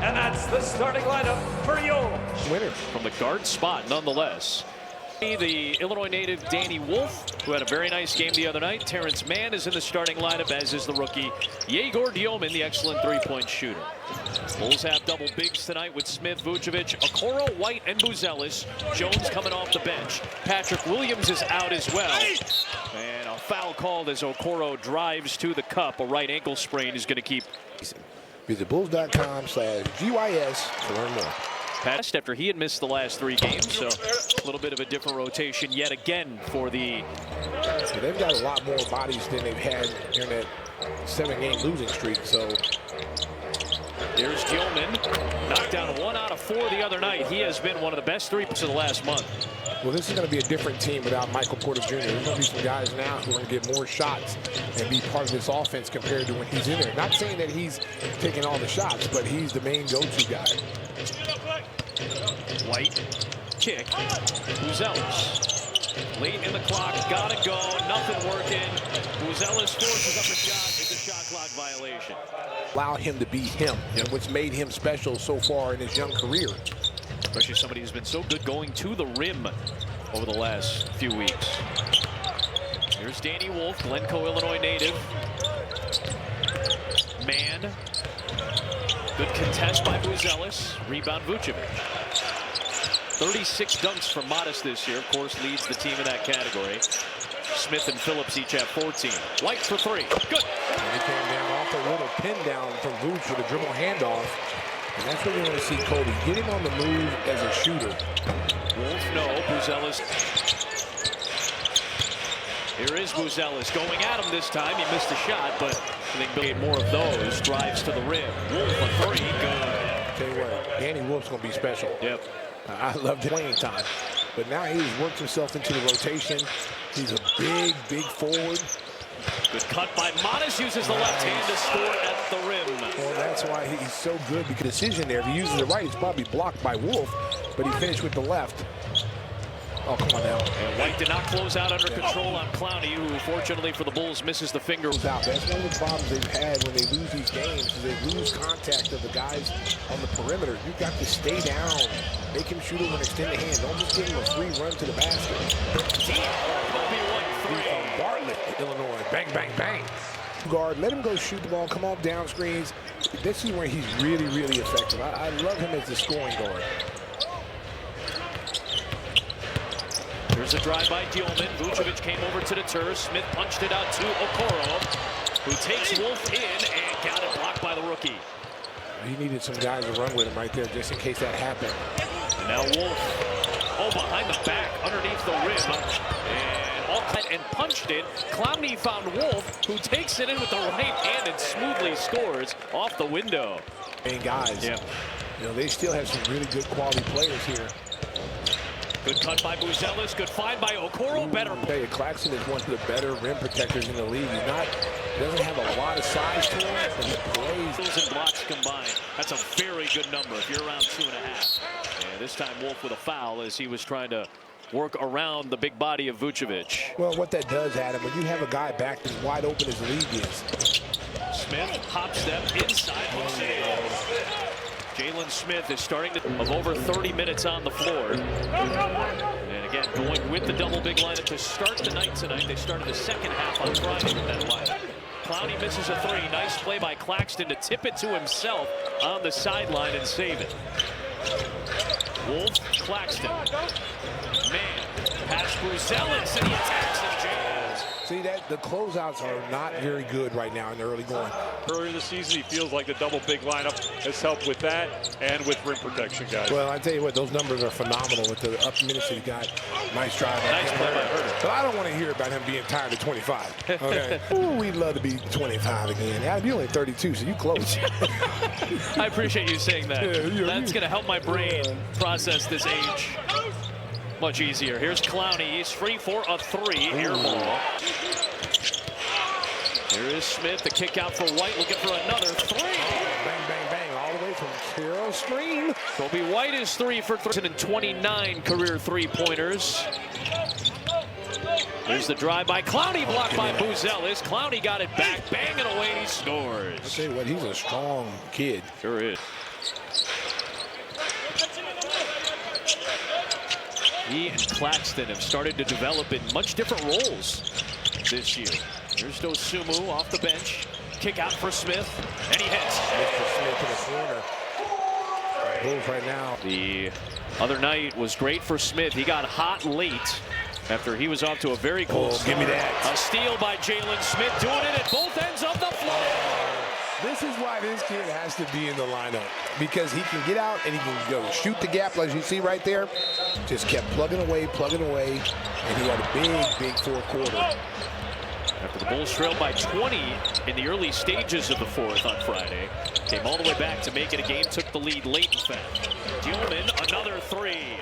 And that's the starting lineup for your winner from the guard spot, nonetheless. The Illinois native Danny Wolf, who had a very nice game the other night. Terrence Mann is in the starting lineup, as is the rookie Yegor Diomin, the excellent three-point shooter. Bulls have double bigs tonight with Smith, Vucevic, Okoro, White, and Buzelis. Jones coming off the bench. Patrick Williams is out as well. And a foul called as Okoro drives to the cup. A right ankle sprain is going to keep. Visit bulls.com/GYS to learn more. Passed after he had missed the last 3 games, so a little bit of a different rotation yet again for the. So they've got a lot more bodies than they've had during that 7-game losing streak. So here's Gilman, knocked down 1 out of 4 the other night. He has been one of the best 3-pointers of the last month. Well, this is going to be a different team without Michael Porter Jr. There's going to be some guys now who are going to get more shots and be part of this offense compared to when he's in there. Not saying that he's taking all the shots, but he's the main go-to guy. White, kick, Buzelis. Late in the clock, gotta go, nothing working. Buzelis forces up a shot, it's a shot clock violation. Allow him to be him, and what's made him special so far in his young career. Especially somebody who's been so good going to the rim over the last few weeks. Here's Danny Wolf, Glencoe, Illinois native. Mann. Good contest by Buzelis. Rebound Vucevic. 36 dunks for Modest this year. Of course, leads the team in that category. Smith and Phillips each have 14. White for 3. Good. And he came down off a little pin down from Vooch with a dribble handoff. And that's what we want to see Kobe. Get him on the move as a shooter. Wolf, no. Buzelis. Here is Buzelis going at him this time. He missed a shot, but I think Bill made more of those. Drives to the rim. Wolf a 3. Good. Tell you what, Danny Wolf's going to be special. Yep. I love the playing time. But now he's worked himself into the rotation. He's a big, big forward. Good cut by Modest. Uses the left hand to score at the rim. Well, that's why he's so good. Because the decision there, if he uses the right, it's probably blocked by Wolf. But he finished with the left. Oh, come on now. And White did not close out under control on Clowney, who fortunately for the Bulls misses the finger. Out. That's one of the problems they've had when they lose these games, is they lose contact of the guys on the perimeter. You've got to stay down, make him shoot him and extend the hand. Don't just give him a free run to the basket. From Bartlett, Illinois. Bang, bang, bang. Guard, let him go shoot the ball, come off down screens. This is where he's really, really effective. I love him as a scoring guard. Here's a drive by Gilman. Vucevic came over to the turf. Smith punched it out to Okoro, who takes Wolf in and got it blocked by the rookie. He needed some guys to run with him right there just in case that happened. And now Wolf, behind the back, underneath the rim, and all cut and punched it. Clowney found Wolf, who takes it in with the right hand and smoothly scores off the window. And guys, yeah, you know, they still have some really good quality players here. Good cut by Buzelis. Good find by Okoro. Better. Hey, Claxton is one of the better rim protectors in the league. He doesn't have a lot of size to him, but he plays. And blocks combined. That's a very good number if you're around 2.5. And this time Wolf with a foul as he was trying to work around the big body of Vucevic. Well, what that does, Adam, when you have a guy back as wide open as the league is. Smith, hop step inside. Jalen Smith is starting of over 30 minutes on the floor. And again, going with the double big lineup to start the night tonight. They started the second half on Friday with that lineup. Clowney misses a 3. Nice play by Claxton to tip it to himself on the sideline and save it. Wolf, Claxton. Man, pass Buzelis, and he attacks and jams. See, that the closeouts are not very good right now in the early going. Earlier this season, he feels like the double big lineup has helped with that and with rim protection, guys. Well, I tell you what, those numbers are phenomenal with the up minutes that he got. Nice drive. Nice play by Herder. But I don't want to hear about him being tired of 25. Okay. Ooh, we'd love to be 25 again. Adam, you're only 32, so you close. I appreciate you saying that. Yeah, that's going to help my brain process this age much easier. Here's Clowney. He's free for a 3. Air ball. Here is Smith. The kick out for White. Looking for another 3. Bang, bang, bang. All the way from Carroll Stream. Kobe White is 3 for 29 career 3-pointers. Here's the drive by Clowney, blocked by Buzelis. Clowney got it back, banging away, he scores. I'll tell you what, he's a strong kid. Sure is. He and Claxton have started to develop in much different roles this year. Here's Dosumu off the bench. Kick out for Smith, and he hits. Mr. Smith in the corner. Bulls right now. The other night was great for Smith. He got hot late after he was off to a very cold start. Give me that. A steal by Jalen Smith, doing it at both ends of the floor. This is why this kid has to be in the lineup, because he can get out and he can go shoot the gap, like you see right there. Just kept plugging away, and he had a big fourth quarter. After the Bulls trailed by 20 in the early stages of the fourth on Friday, came all the way back to make it a game, took the lead late, in fact. Gilman, another three.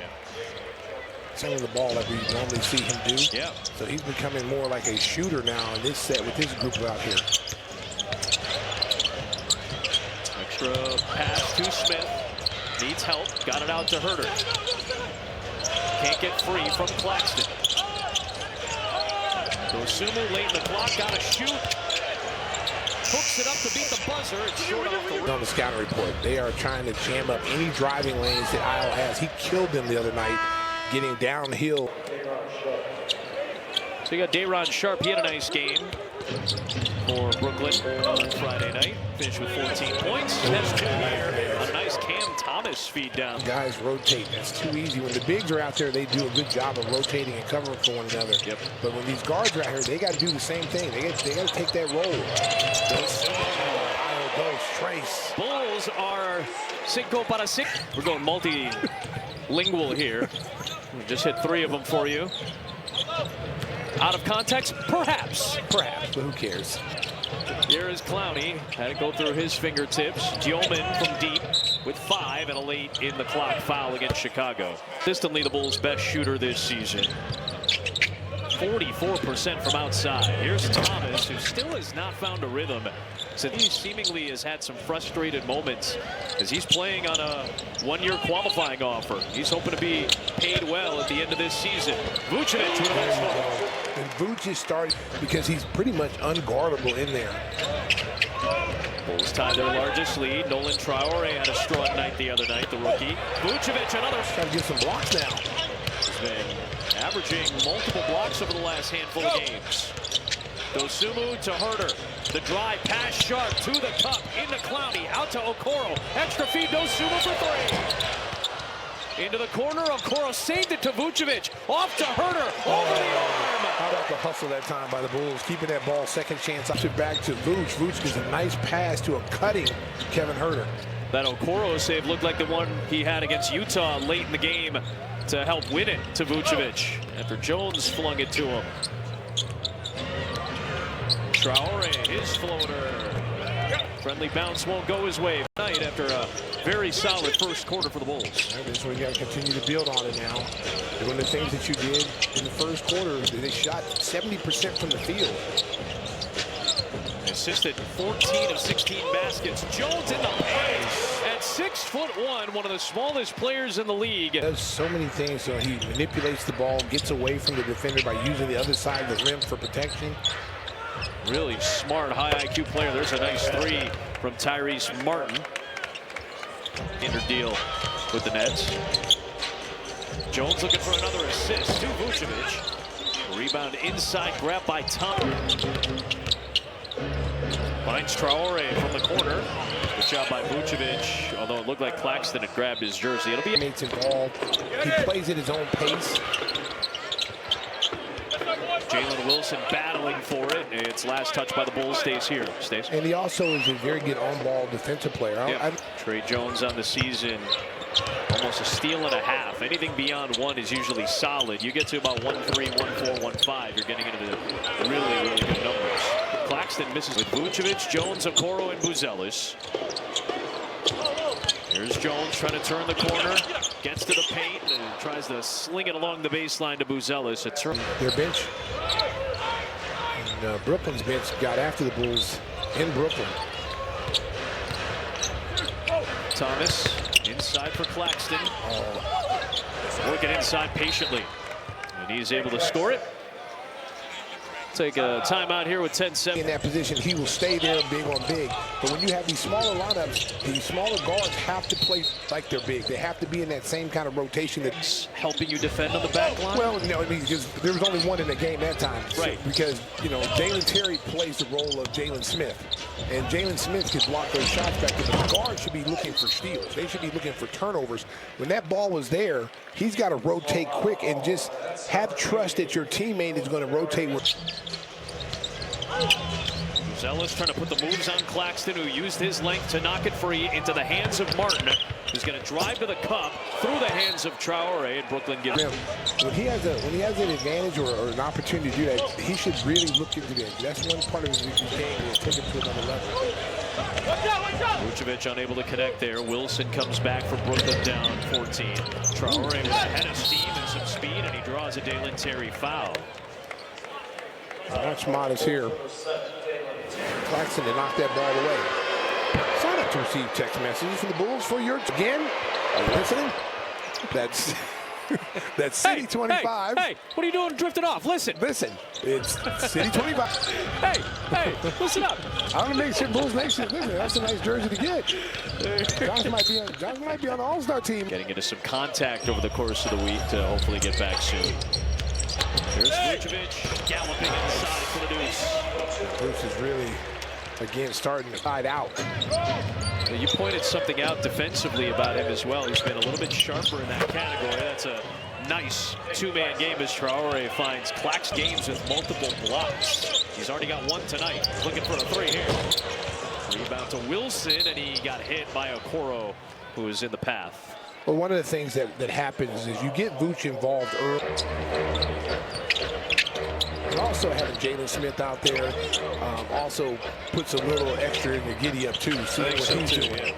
Some of the ball that we normally see him do. Yeah. So he's becoming more like a shooter now in this set with this group out here. Extra pass to Smith. Needs help. Got it out to Herter. Can't get free from Claxton. Dosumu late in the clock. Got to shoot. Hooks it up to beat the buzzer. It's short off the rim. On the scouting report, they are trying to jam up any driving lanes that Isle has. He killed them the other night, getting downhill. So you got Day'Ron Sharpe. He had a nice game for Brooklyn on Friday night. Finished with 14 points. That's two here. A nice Cam Thomas feed down. Guys rotate. That's too easy. When the bigs are out there, they do a good job of rotating and covering for one another. Yep. But when these guards are out here, they got to do the same thing. They got to take that role. Isle goes Trace. Bulls are 5 para 6. We're going multilingual here. We just hit 3 of them for you. Out of context? Perhaps. Perhaps, but who cares? Here is Clowney. Had it go through his fingertips. Gilman from deep with 5 and a late in the clock foul against Chicago. Consistently the Bulls' best shooter this season. 44% from outside. Here's Thomas, who still has not found a rhythm. So he seemingly has had some frustrated moments as he's playing on a one-year qualifying offer. He's hoping to be paid well at the end of this season. Vucevic with a nice one. And Vuce is starting because he's pretty much unguardable in there. Bulls tied their largest lead. Nolan Traore had a strong night the other night, the rookie. Vucevic, another. Trying to get some blocks now. He's been averaging multiple blocks over the last handful of games. Dosumu to Herter. The drive, pass Sharpe to the cup, into Clowney, out to Okoro. Extra feed, Dosumu for 3. Into the corner, Okoro saved it to Vucevic. Off to Herter, over the arm. How about the hustle that time by the Bulls, keeping that ball second chance. Up it back to Vuce. Vuce gives a nice pass to a cutting Kevin Herter. That Okoro save looked like the one he had against Utah late in the game to help win it to Vucevic after Jones flung it to him. Traore, his floater. Friendly bounce won't go his way tonight after a very solid first quarter for the Bulls. Right, this is where you got to continue to build on it now. Doing the things that you did in the first quarter. They shot 70% from the field. Assisted 14 of 16 baskets. Jones in the paint at 6'1", one of the smallest players in the league. Does so many things. So he manipulates the ball, gets away from the defender by using the other side of the rim for protection. Really smart, high IQ player. There's a nice 3 from Tyrese Martin. Inner deal with the Nets. Jones looking for another assist to Vucevic. Rebound inside, grab by Tom. Finds Traore from the corner. Good job by Vucevic, although it looked like Claxton had grabbed his jersey. It'll be Mates involved. He plays at his own pace. Jalen Wilson battling for it. Its last touch by the Bulls stays here. Stays. And he also is a very good on-ball defensive player. Trey Jones on the season, almost a steal and a half. Anything beyond 1 is usually solid. You get to about 1-3, 1-4, 1-5, you're getting into the really good numbers. Claxton misses with Vucevic, Jones, Okoro, and Buzelis. Here's Jones trying to turn the corner, gets to the paint, and tries to sling it along the baseline to Buzelis. Their bench. And Brooklyn's bench got after the Bulls in Brooklyn. Thomas inside for Claxton. Working inside patiently. And he's able to score it. Take a timeout here with 10 seconds. In that position, he will stay there big on big. But when you have these smaller lineups, these smaller guards have to play like they're big. They have to be in that same kind of rotation. That's helping you defend on the back line? Well, no, I mean, there was only one in the game that time. Right. So, because, you know, Jalen Terry plays the role of Jalen Smith. And Jalen Smith can block those shots back there. But the guards should be looking for steals. They should be looking for turnovers. When that ball was there, he's got to rotate quick and just have trust that your teammate is going to rotate with. Zealous trying to put the moves on Claxton, who used his length to knock it free into the hands of Martin, who's going to drive to the cup through the hands of Traore, and Brooklyn gives him. When he has an advantage or an opportunity to do that, he should really look into that. That's one part of his game is take him to another level. Vucevic unable to connect there. Wilson comes back for Brooklyn down 14. Traore with a head of steam and some speed, and he draws a Jalen Terry foul. Much modest here. Claxton to knock that ball away. Sign up to receive text messages from the Bulls for your again. Are you listening? That's City 25. Hey, what are you doing drifting off? Listen, it's City 25. Hey, listen up. I want to make sure Bulls Nation. Listen, that's a nice jersey to get. Josh might be on the All-Star team. Getting into some contact over the course of the week to hopefully get back soon. Here's Vucevic galloping inside for the deuce. Bruce is really, again, starting to side out. You pointed something out defensively about him as well. He's been a little bit sharper in that category. That's a nice two-man game as Traore finds Clax Games with multiple blocks. He's already got one tonight. Looking for a three here. Rebound to Wilson, and he got hit by Okoro, who is in the path. Well, one of the things that happens is you get Vooch involved early. And also having Jalen Smith out there also puts a little extra in the giddy up too. See what he's doing. Yeah.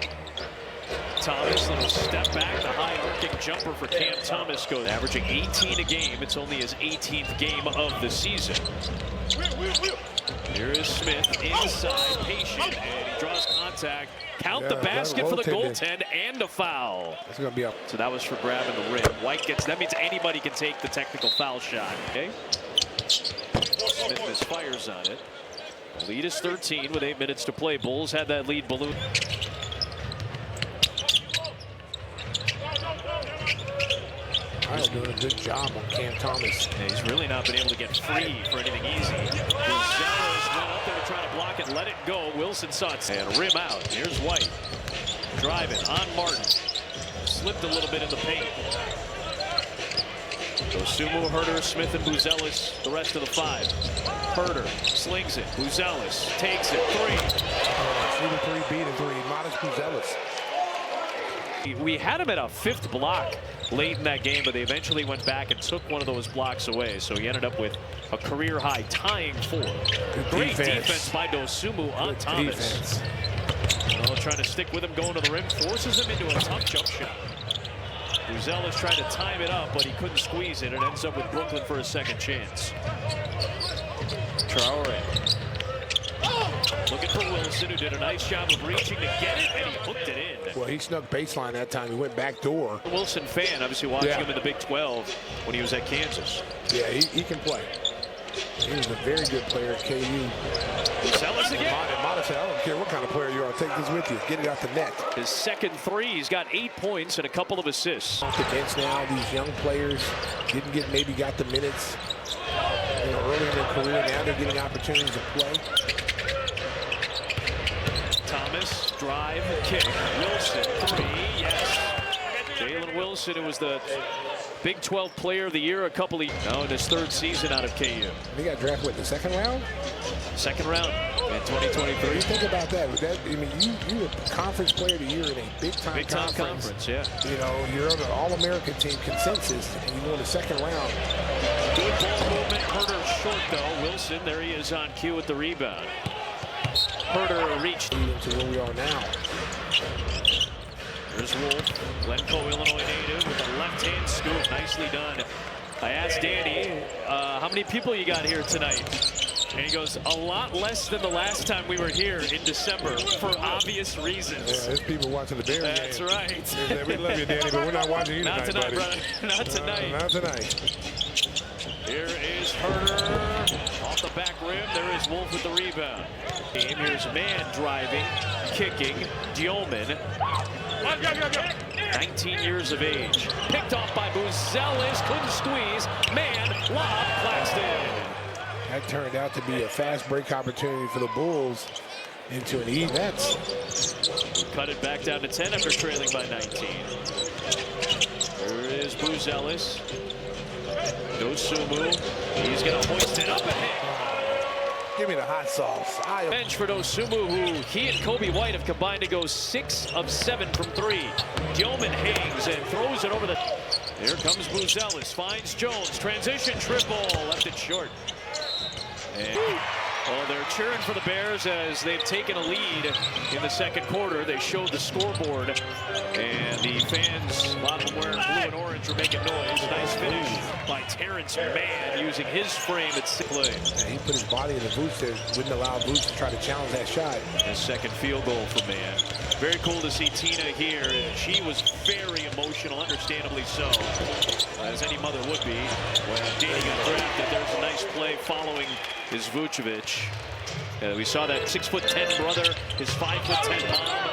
Thomas, little step back, the high arcing jumper for Cam Thomas goes averaging 18 a game. It's only his 18th game of the season. Here is Smith inside, patient, and he draws contact. Count the basket for the goaltend and a foul. It's going to be up. So that was for grabbing the rim. White gets, that means anybody can take the technical foul shot. Okay. Smith misfires on it. Lead is 13 with 8 minutes to play. Bulls had that lead balloon. Kyle doing a good job on Cam Thomas. Yeah, he's really not been able to get free for anything easy. Gonzalez went up there to try to block it, let it go. Wilson saw it and rim out. Here's White. Driving on Martin. Slipped a little bit in the paint. Dosumu, Herter, Smith, and Buzelis, the rest of the five. Herter slings it. Buzelis takes it. Three. Beat a three. Modest Buzelis. We had him at a fifth block late in that game, but they eventually went back and took one of those blocks away. So he ended up with a career high tying 4. Great defense by Dosumu on Thomas. Well, trying to stick with him, going to the rim, forces him into a tough jump shot. Buzelis tried to time it up, but he couldn't squeeze it. It ends up with Brooklyn for a second chance. Traore. Looking for Wilson, who did a nice job of reaching to get it, and he hooked it in. Well, he snuck baseline that time. He went back door. Wilson fan, obviously watching him in the Big 12 when he was at Kansas. Yeah, he can play. He was a very good player at KU. Buzelis again. Modest, I don't care what kind of player you are. Take this with you. Get it out the net. His second three. He's got 8 points and a couple of assists. Off the bench now. These young players maybe got the minutes early in their career. Now they're getting opportunities to play. Thomas, drive, kick. Wilson, 3, yes. Jalen Wilson, who was the Big 12 Player of the Year in his third season out of KU. He got drafted in the second round? Second round in 2023. What do you think about that? I mean, you're a conference player of the year in a big-time conference. Yeah. You know, you're on an All-American team consensus, and you go in the second round. Good ball movement. Herter short, though. Wilson, there he is on cue with the rebound. Herter reached into where we are now. There's Wolf, Glencoe, Illinois native with a left-hand scoop. Nicely done. I asked Danny, how many people you got here tonight? And he goes, a lot less than the last time we were here in December for obvious reasons. Yeah, there's people watching the Bears game. That's right. We love you, Danny, but we're not watching you tonight, buddy. brother. Not tonight. Not tonight. Here is Herter off the back rim. There is Wolf with the rebound. Here's Man driving, kicking. Diomon, 19 years of age. Picked off by Buzelis, couldn't squeeze. Man, lob, Claxton. That turned out to be a fast break opportunity for the Bulls into an E. Nets. Cut it back down to 10 after trailing by 19. There is Buzelis. Dosumu. He's going to hoist it up ahead. Give me the hot sauce. Bench for Dosumu, who he and Kobe White have combined to go 6 of 7 from 3. Diomon hangs and throws it over the... Here comes Buzelis, finds Jones. Transition triple, left it short. And, well, they're cheering for the Bears as they've taken a lead in the second quarter. They showed the scoreboard, and the fans, a lot of them wearing blue and orange, are making noise. Nice finish by Terrence Mann using his frame at play. Yeah, he put his body in the boots there, wouldn't allow Boots to try to challenge that shot. His second field goal for Mann. Very cool to see Tina here. She was very emotional, understandably so, as any mother would be. When Danny got drafted, there's a nice play following his Vucevic. We saw that 6'10" brother, his 5'10" mom.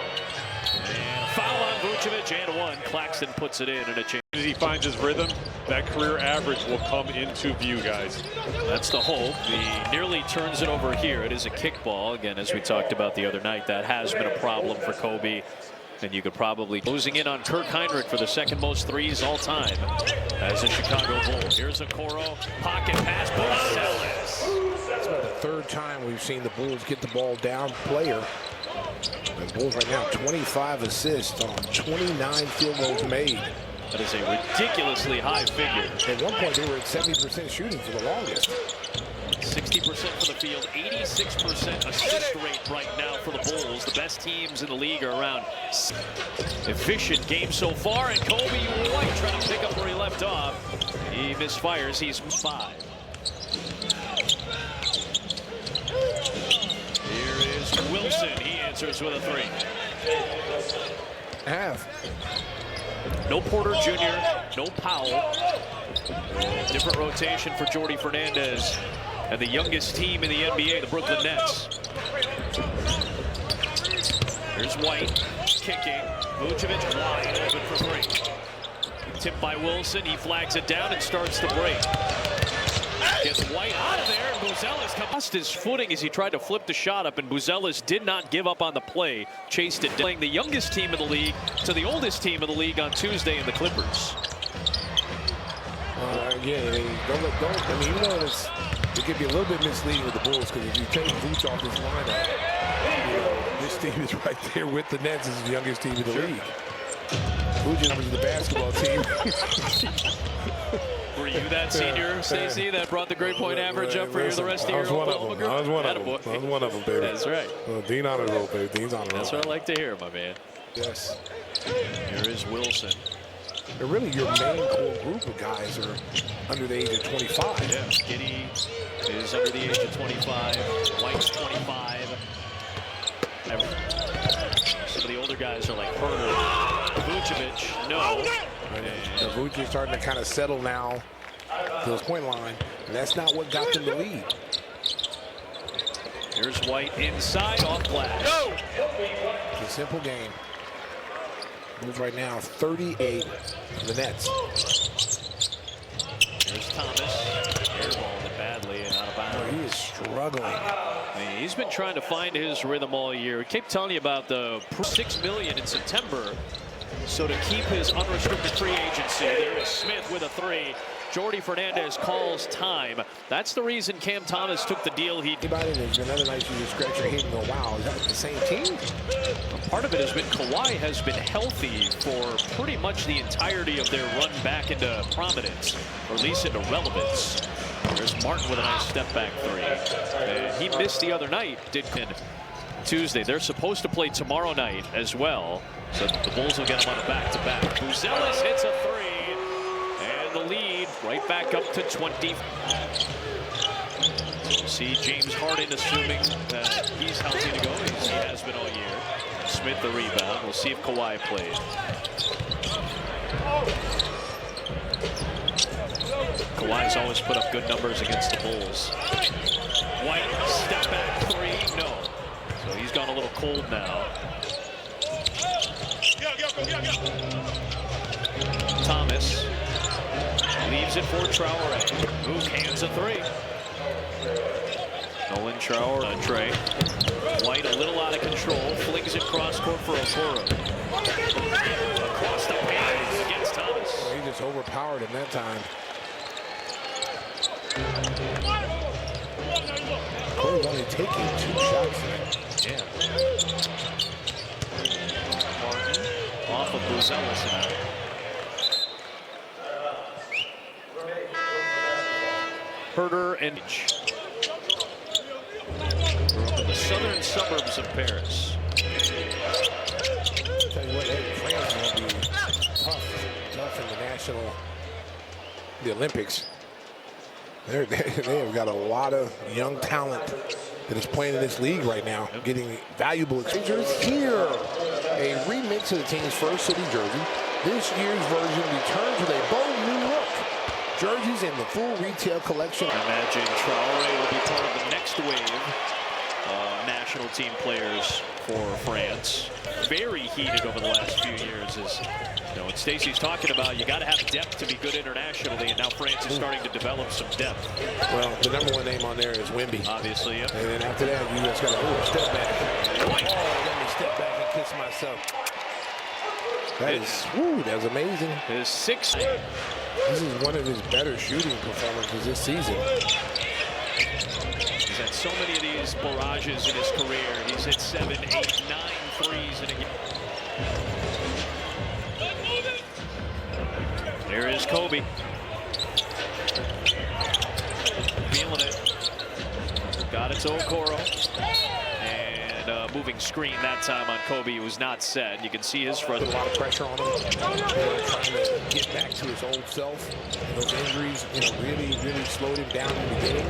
And foul on Vucevic and one. Claxton puts it in and a change. As he finds his rhythm, that career average will come into view, guys. That's the hope. He nearly turns it over here. It is a kickball. Again, as we talked about the other night, that has been a problem for Kobe. And you could probably closing in on Kirk Heinrich for the second most threes all time as a Chicago Bull. Here's a Coro pocket pass. Buzelis. That's about the third time we've seen the Bulls get the ball down player. The Bulls right now 25 assists on 29 field goals made. That is a ridiculously high figure. At one point they were at 70% shooting for the longest. 60% for the field, 86% assist rate right now for the Bulls. The best teams in the league are around. Efficient game so far, and Kobe White trying to pick up where he left off. He misfires, he's 5. Here is Wilson, he answers with a 3. No Porter Jr., no Powell. Different rotation for Jordi Fernandez. And the youngest team in the NBA, the Brooklyn Nets. Here's White, kicking. Vucevic wide open for 3. Tipped by Wilson, he flags it down and starts the break. Gets White out of there, and Buzelis lost his footing as he tried to flip the shot up, and Buzelis did not give up on the play. Chased it, playing the youngest team in the league to the oldest team in the league on Tuesday in the Clippers. Again, even though it could be a little bit misleading with the Bulls, because if you take Vooch off this lineup, this team is right there with the Nets as the youngest team in the league. Vooch is the basketball team. Were you that senior, Stacey, that brought the grade point average up for you the rest of your Oklahoma group? I was one of them. I was one of them, baby. That's right. Dean Honor Roll, baby. Dean's Honor Roll. That's what I like to hear, my man. Yes. Here is Wilson. And really, your main core group of guys are under the age of 25. Yeah, Giddy is under the age of 25. White's 25. Some of the older guys are like Herter. Vucevic, no. And Vucevic is starting to kind of settle now to the point line, and that's not what got them the lead. Here's White inside, off glass. Go! It's a simple game. Bulls right now 38 for the Nets. Here's Thomas. Airballed it badly and out of bounds. He is struggling. I mean, he's been trying to find his rhythm all year. We keep telling you about the $6 million in September. So to keep his unrestricted free agency, there is Smith with a 3. Jordi Fernandez calls time. That's the reason Cam Thomas took the deal he did. Another night you just scratch your head and go, wow, is that the same team? Part of it has been Kawhi has been healthy for pretty much the entirety of their run back into prominence, or at least into relevance. There's Martin with a nice step back 3. And he missed the other night, did Tuesday. They're supposed to play tomorrow night as well. So the Bulls will get him on a back-to-back. Buzelis hits a 3. And the lead right back up to 20. See James Harden assuming that he's healthy to go, as he has been all year. Smith the rebound. We'll see if Kawhi plays. Kawhi's always put up good numbers against the Bulls. White, step back three, no. So he's gone a little cold now. Thomas leaves it for Traore. Who hands a three. Nolan Traore, Trey. White a little out of control, flings it cross court for Okoro. Across the paint against Thomas. He just overpowered him that time. Okoro's only taking 2 shots. Yeah. Martin off of Buzelis now. Herder and grew up in the southern suburbs of Paris. I'll tell you what, France is going to be tough in the Olympics. They have got a lot of young talent that is playing in this league right now, getting valuable exposures. Here, a remix of the team's first city jersey. This year's version returns with a bold new look. Jerseys in the full retail collection. I imagine Traore will be part of the next wave national team players for France. Very heated over the last few years, as you know, what Stacey's talking about. You got to have depth to be good internationally, and now France is starting to develop some depth. Well, the #1 name on there is Wemby. Obviously, yep. And then after that, you just got to step back. Oh, let me step back and kiss myself. That's amazing. His 6th. This is one of his better shooting performances this season. He's had so many of these barrages in his career. He's hit 7, 8, 9 threes in a game. There is Kobe. Feeling it. Got it to Okoro. And moving screen that time on Kobe was not set. You can see his front. Put a lot of pressure on him. Trying to get back to his old self. And those injuries, really slowed him down in the beginning.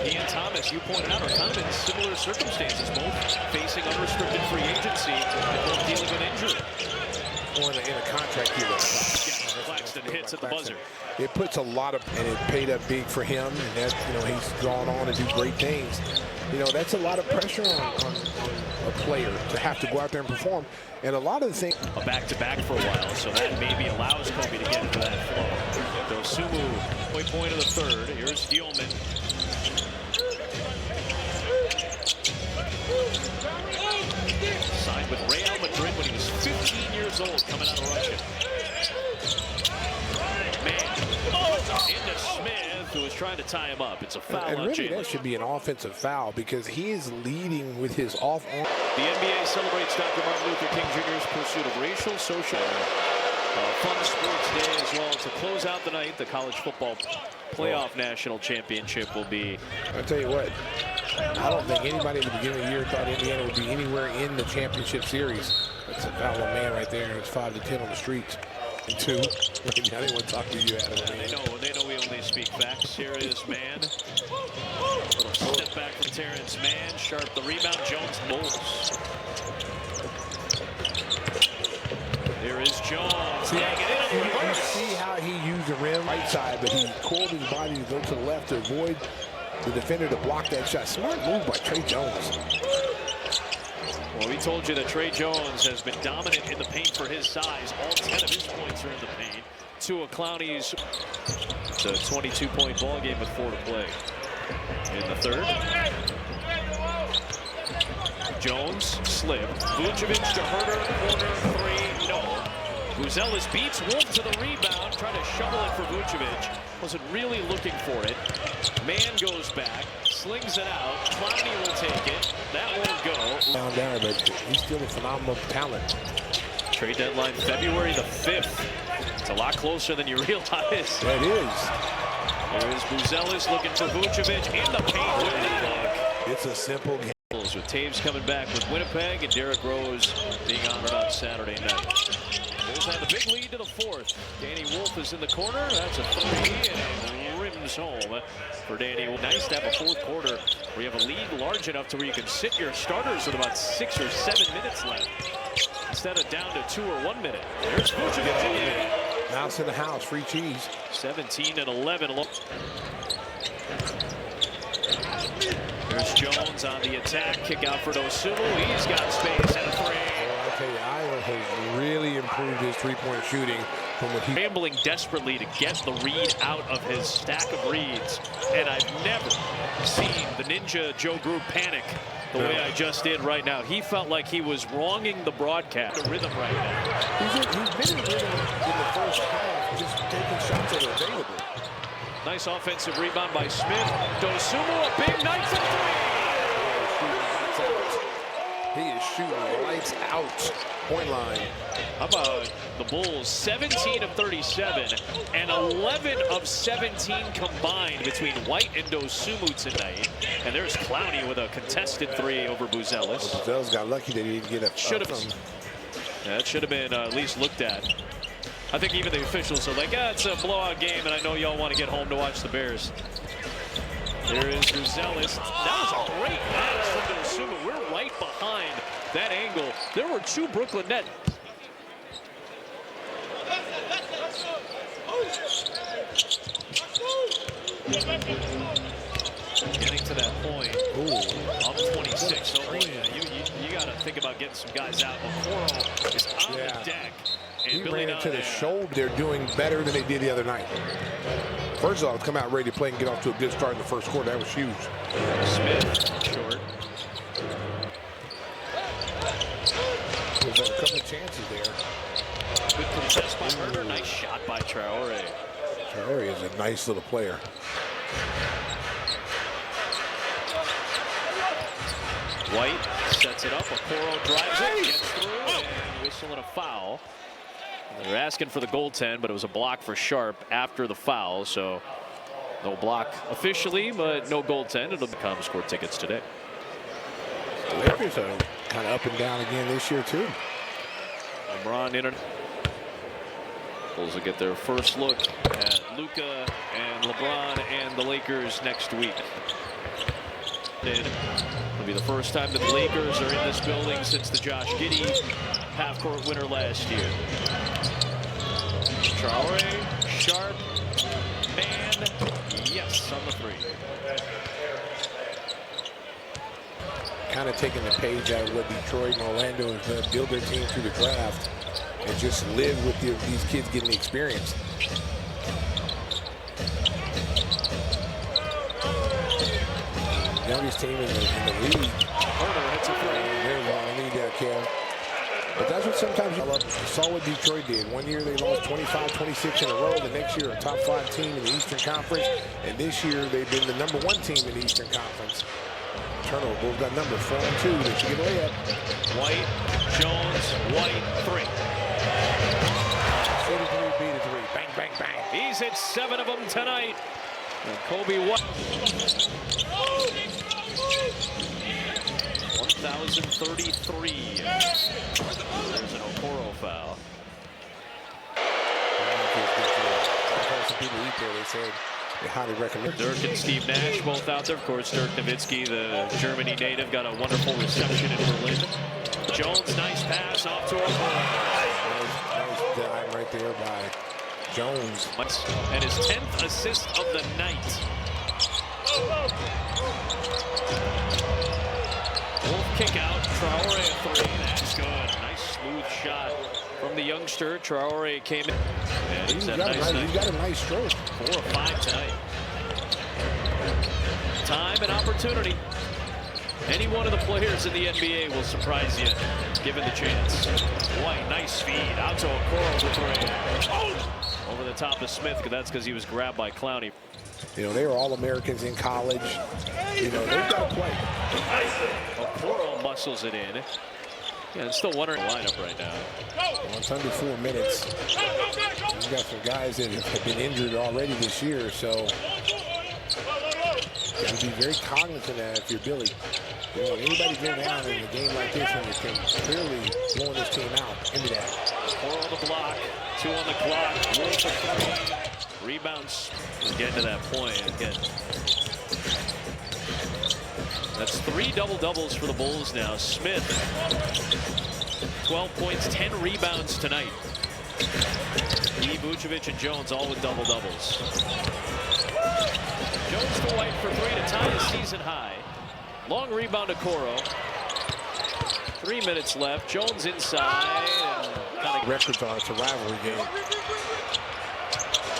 He and Thomas, you pointed out, are kind of in similar circumstances, both facing unrestricted free agency and both dealing with injury. Or in a contract year. Claxton hits at the buzzer. It puts a lot of, and it paid up big for him. And that, he's gone on to do great things. That's a lot of pressure on a player to have to go out there and perform. And a lot of the things. A back-to-back for a while, so that maybe allows Kobe to get into that flow. Dosumu, point of the third. Here's Gilman. Signed with Real Madrid when he was 15 years old, coming out of Russia. Into Smith, who was trying to tie him up. It's a foul and on really, Jalen. that should be an offensive foul because he is leading with his off-arm. The NBA celebrates Dr. Martin Luther King Jr.'s pursuit of racial, social, fun sports day as well. To close out the night, the college football playoff national championship will be. I'll tell you what, I don't think anybody at the beginning of the year thought Indiana would be anywhere in the championship series. That's a foul on man right there. It's 5-10 on the streets. And 2. I didn't want to talk to you, Adam. They know we only speak facts. Here is Mann. Little step back from Terrence Mann. Sharp the rebound. Jones Bulls. There is Jones. You see how he used the rim right side, but he coiled his body to go to the left to avoid the defender to block that shot. Smart move by Trey Jones. Well, we told you that Trey Jones has been dominant in the paint for his size. All 10 of his points are in the paint. Tua Clowney's it's a 22-point ball game with 4 to play. In the third. Jones slipped. Vucevic to Herder, corner 3, no. Buzelis beats Wolf to the rebound, trying to shovel it for Vucevic. Wasn't really looking for it. Man goes back, slings it out. Clowney will take it. That won't go. Down there, but he's still a phenomenal talent. Trade deadline February the 5th. It's a lot closer than you realize. That is. There is Buzelis looking for Vucevic in the paint with Winnipeg. It's a simple game. With Taves coming back with Winnipeg and Derrick Rose being honored on Saturday night. Bulls have a big lead to the 4th. Danny Wolf is in the corner. That's a 3 and it rims home for Danny Wolf. Nice to have a 4th quarter where you have a lead large enough to where you can sit your starters with about 6 or 7 minutes left instead of down to 2 or 1 minute. There's Vucevic again. Mouse in the house, free cheese. 17 and 11. There's Jones on the attack. Kick out for Dosumu. He's got space and a three. Well, I tell you, Iowa has really improved his three-point shooting from what he... Scrambling desperately to get the read out of his stack of reads. And I've never seen the Ninja Joe Group panic the way I just did right now. He felt like he was wronging the broadcast. The rhythm right now. He's been in rhythm in the first half, just taking shots that are available. Nice offensive rebound by Smith. Dosumu, a big night for three. He is shooting lights out. Point line. How about the Bulls? 17 of 37 and 11 of 17 combined between White and Dosumu tonight. And there's Clowney with a contested three over Buzelis. Buzelis got lucky that he didn't get a... That should have been at least looked at. I think even the officials are like, it's a blowout game, and I know y'all want to get home to watch the Bears. There is Buzelis. That was a great pass from Dosumu. We're right behind that angle. There were two Brooklyn Nets. Getting to that point. Ooh. Up 26. Oh boy, you got to think about getting some guys out. Okoro is on the deck. He ran into the shoulder. They're doing better than they did the other night. First of all, come out ready to play and get off to a good start in the first quarter. That was huge. Smith, short. There's a couple of chances there. Good contest by Herder. Nice shot by Traore. Traore is a nice little player. White sets it up. Okoro drives it, gets through, and whistle and a foul. They're asking for the goaltend, but it was a block for Sharp after the foul, so no block officially, but no goaltend. It'll become score tickets today. The Lakers are kind of up and down again this year, too. LeBron in. Bulls will get their first look at Luka and LeBron and the Lakers next week. It'll be the first time that the Lakers are in this building since the Josh Giddey half-court winner last year. Traore, Sharp, man, yes, on the three. Kind of taking the page out of what Detroit and Orlando has done, build their team through the draft, and just live with these kids getting the experience. Youngest team in the league. Herder hits a three. There's one. I need that, Kev. But that's what sometimes you saw what Detroit did. One year they lost 25, 26 in a row. The next year a top 5 team in the Eastern Conference. And this year they've been the #1 team in the Eastern Conference. Turnover. Bulls got number 4 and 2. They should get a layup. White, Jones, White, three. 43 beat a three. Bang, bang, bang. He's hit 7 of them tonight. And Kobe White. 1,033. There's an Okoro foul. Some people eat there, they said they highly recommend. Dirk and Steve Nash both out there. Of course, Dirk Nowitzki, the Germany native, got a wonderful reception in Berlin. Jones, nice pass off to Okoro. Nice dive right there by Jones. And his 10th assist of the night. Wolf kick out. Traore a three. That's good. Nice smooth shot from the youngster. Traore came in. And he's got a nice stroke. 4 of 5 tonight. Time and opportunity. Any one of the players in the NBA will surprise you, given the chance. White, nice feed. Out to Okoro for three. Over the top of Smith, that's because he was grabbed by Clowney. You know, they were All-Americans in college. You know, they've got to play. Okoro muscles it in. Yeah, it's still wondering the lineup right now. Well, it's under 4 minutes. You've got some guys that have been injured already this year, so you have to be very cognizant of that if you're Billy. You know, anybody go down in a game like this and you can clearly blow this team out into that. 4 on the block, 2 on the clock. Wolf a 3. Rebounds. We'll get to that point again. That's 3 double-doubles for the Bulls now. Smith, 12 points, 10 rebounds tonight. Vucevic and Jones all with double-doubles. Jones to White for three to tie his season high. Long rebound to Coro. 3 minutes left. Jones inside. And kind of records on. It's a rivalry game.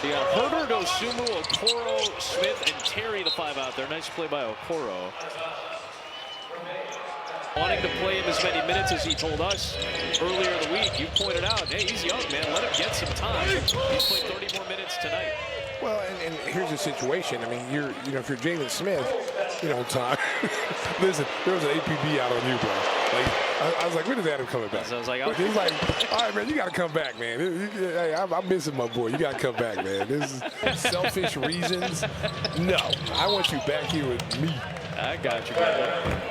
You got Herter, Dosumu, Okoro, Smith, and Terry, the five out there. Nice play by Okoro. Wanting to play him as many minutes as he told us earlier in the week. You pointed out, hey, he's young, man. Let him get some time. He's played 30 more minutes tonight. Well, and here's the situation. I mean, if you're Jalen Smith, Tom. Listen, there was an APB out on you, bro. Like, I was like, when is Adam coming back? So I was like, okay. He's like, all right, man, you got to come back, man. Hey, I'm missing my boy. You got to come back, man. This is selfish reasons. No, I want you back here with me. I got you, brother.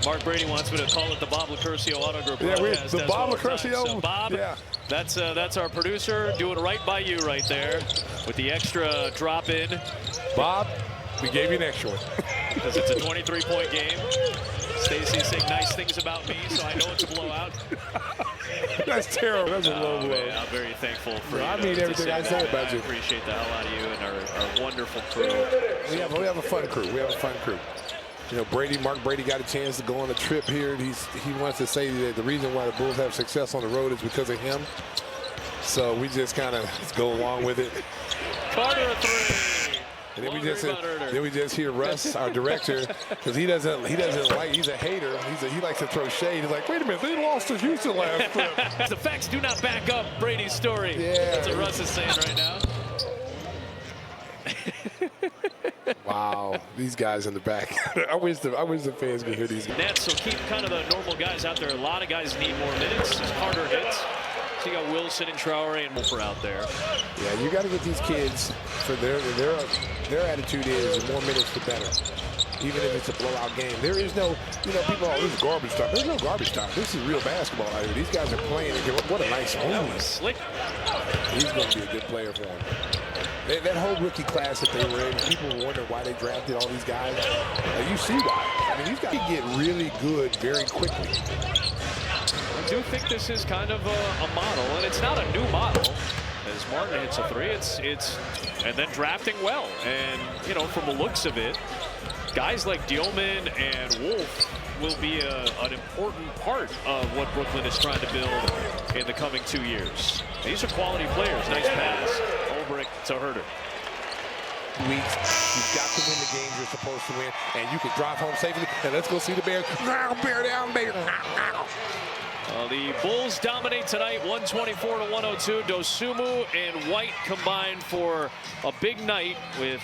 Mark Brady wants me to call it the Bob Lacurcio Auto Group. Yeah, the Bob Lacurcio. So Bob, yeah. That's our producer doing right by you right there with the extra drop in. Bob, we gave you an extra one. Because it's a 23-point game. Stacy's saying nice things about me, so I know it's a blowout. That's terrible. That's a low blow. Man, I'm very thankful for you. I mean everything I say about you. I appreciate the hell out of you and our wonderful crew. We have a fun crew. We have a fun crew. Mark Brady got a chance to go on a trip here. He wants to say that the reason why the Bulls have success on the road is because of him. So we just kind of go along with it. Carter a three. And then we just hear Russ, our director, because he doesn't like. He's a hater. He likes to throw shade. He's like, wait a minute, they lost to Houston last trip. The facts do not back up Brady's story. Yeah, that's what Russ is saying right now. Wow, these guys in the back. I wish the fans could hear these guys. Nets, so keep kind of the normal guys out there. A lot of guys need more minutes as Carter hits. So you got Wilson and Traore and Wolfer out there. Yeah, you got to get these kids for their attitude is the more minutes the better. Even if it's a blowout game. There is no, people all this is garbage time. There's no garbage time. This is real basketball out here. These guys are playing. What a nice move. Slick. He's going to be a good player for him. That whole rookie class that they were in, people were wondering why they drafted all these guys. You see why. I mean, these guys get really good very quickly. I do think this is kind of a model, and it's not a new model. As Martin hits a three, it's and then drafting well. And, from the looks of it, guys like Dielman and Wolf will be an important part of what Brooklyn is trying to build in the coming 2 years. These are quality players. Nice pass. Olbrich to Herter. Weeks, you've got to win the games you're supposed to win, and you can drive home safely. And let's go see the Bears. Bear down, baby. The Bulls dominate tonight, 124-102. Dosumu and White combined for a big night with